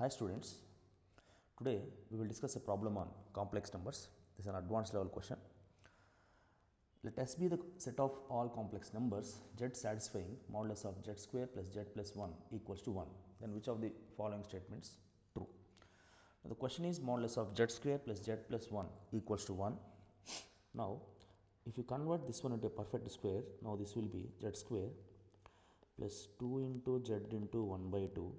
Hi students, today we will discuss a problem on complex numbers. This is an advanced level question. Let S be the set of all complex numbers z satisfying modulus of z square plus z plus 1 equals to 1. Then which of the following statements true? Now the question is modulus of z square plus z plus 1 equals to 1. Now if you convert this one into a perfect square, now this will be z square plus 2 into z into 1 by 2.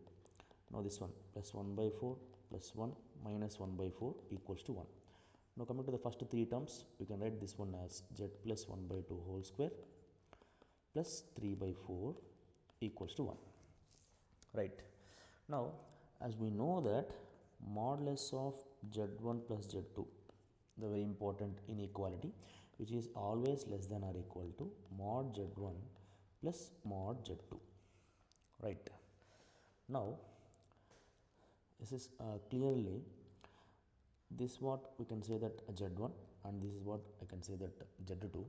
Now this one plus 1 by 4 plus 1 minus 1 by 4 equals to 1. Now coming to the first three terms, we can write this one as z plus 1 by 2 whole square plus 3 by 4 equals to 1. Right. Now as we know that modulus of z1 plus z2, the very important inequality, which is always less than or equal to mod z1 plus mod z2. Right. Now this is clearly this what we can say that z1 and this is what I can say that z2.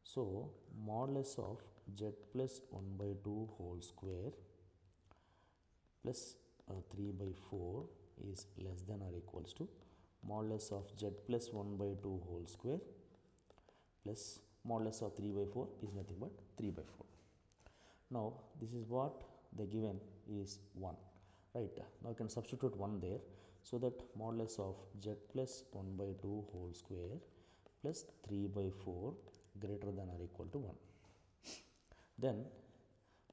So modulus of z plus 1 by 2 whole square plus 3 by 4 is less than or equals to modulus of z plus 1 by 2 whole square plus modulus of 3 by 4 is nothing but 3 by 4. Now this is what they given is 1. Right. Now I can substitute 1 there, so that modulus of z plus 1 by 2 whole square plus 3 by 4 greater than or equal to 1. Then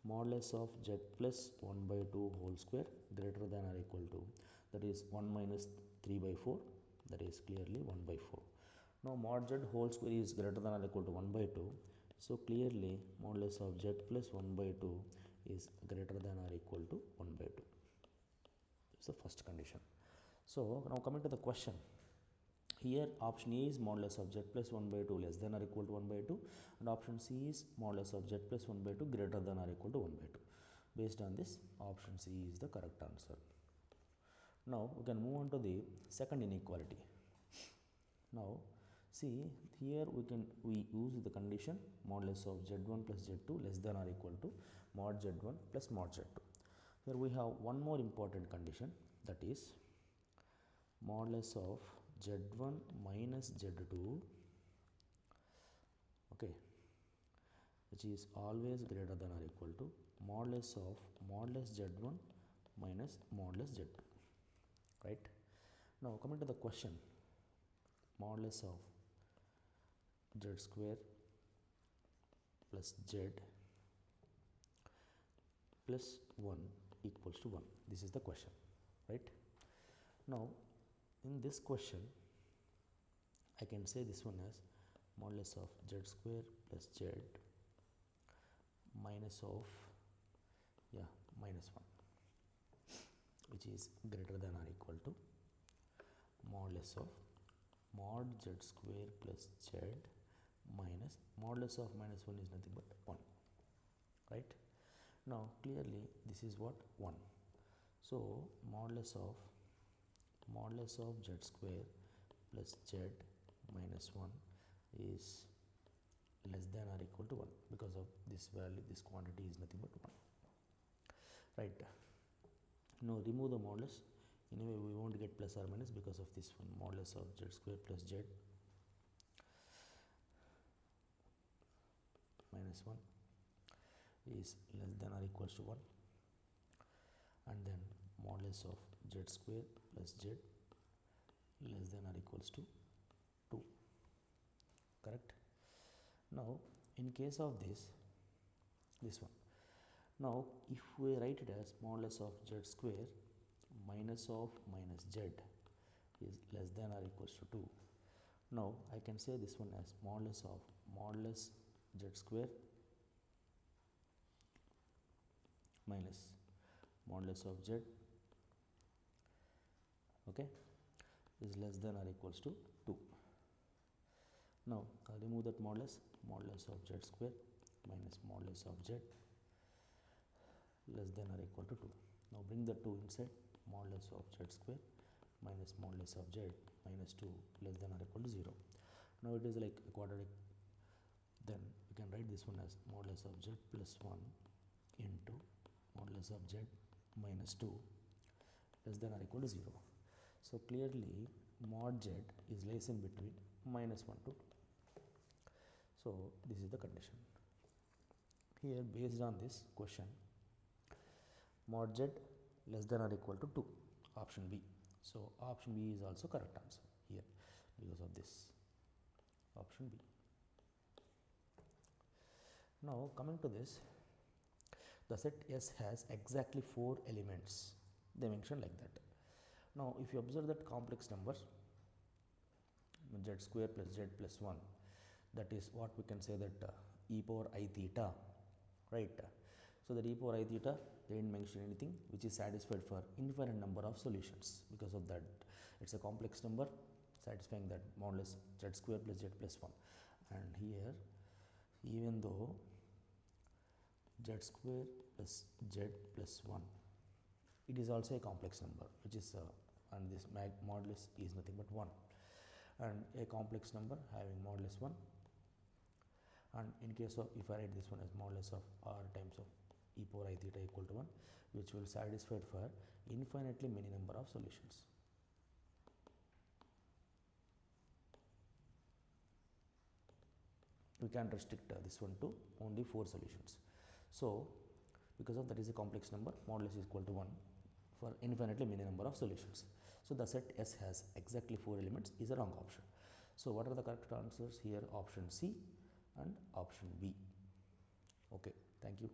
modulus of z plus 1 by 2 whole square greater than or equal to, that is 1 minus 3 by 4, that is clearly 1 by 4. Now mod z whole square is greater than or equal to 1 by 2. So clearly modulus of z plus 1 by 2 is greater than or equal to 1 by 2. It's the first condition. So now coming to the question, here option A is modulus of z plus 1 by 2 less than or equal to 1 by 2, and option C is modulus of z plus 1 by 2 greater than or equal to 1 by 2. Based on this, option C is the correct answer. Now we can move on to the second inequality. Now see, here we use the condition modulus of z1 plus z2 less than or equal to mod z1 plus mod z2. Here we have one more important condition, that is modulus of z1 minus z2, okay, which is always greater than or equal to modulus of modulus z1 minus modulus z2. Right. Now coming to the question, modulus of z square plus z plus 1 equals to 1. This is the question. Right. Now in this question I can say this one as modulus of z square plus z minus of minus 1, which is greater than or equal to modulus of mod z square plus z minus modulus of minus 1 is nothing but 1. Right. Now clearly this is what 1. So modulus of z square plus z minus 1 is less than or equal to 1, because of this value, this quantity is nothing but 1. Right. Now remove the modulus. Anyway we won't get plus or minus because of this one, modulus of z square plus z minus 1 is less than or equals to 1, and then modulus of z square plus z less than or equals to 2. Correct. Now in case of this one, now if we write it as modulus of z square minus of minus z is less than or equals to 2, now I can say this one as modulus of modulus z square minus modulus of z, okay, is less than or equals to 2. Now I'll remove that modulus of z square minus modulus of z less than or equal to 2. Now bring the 2 inside, modulus of z square minus modulus of z minus 2 less than or equal to 0. Now it is like a quadratic, then we can write this one as modulus of z plus 1 into modulus of z minus 2 less than or equal to 0. So clearly mod z is less in between minus 1 to 2. So this is the condition. Here based on this question, mod z less than or equal to 2, option B. So option B is also correct answer here because of this, option B. Now coming to this, the set S has exactly 4 elements. They mentioned like that. Now if you observe that complex number z square plus z plus 1, that is what we can say that e power I theta, right? So that e power I theta, they didn't mention anything which is satisfied for infinite number of solutions. Because of that, it's a complex number satisfying that modulus z square plus z plus 1. And here, even though z square plus z plus 1, it is also a complex number, which is and this modulus is nothing but 1, and a complex number having modulus 1. And in case of, if I write this one as modulus of r times of e power I theta equal to 1, which will satisfy for infinitely many number of solutions. We can restrict this one to only 4 solutions. So because of that is a complex number, modulus is equal to 1 for infinitely many number of solutions. So the set S has exactly 4 elements is a wrong option. So what are the correct answers here? Option C and option B. Okay, thank you.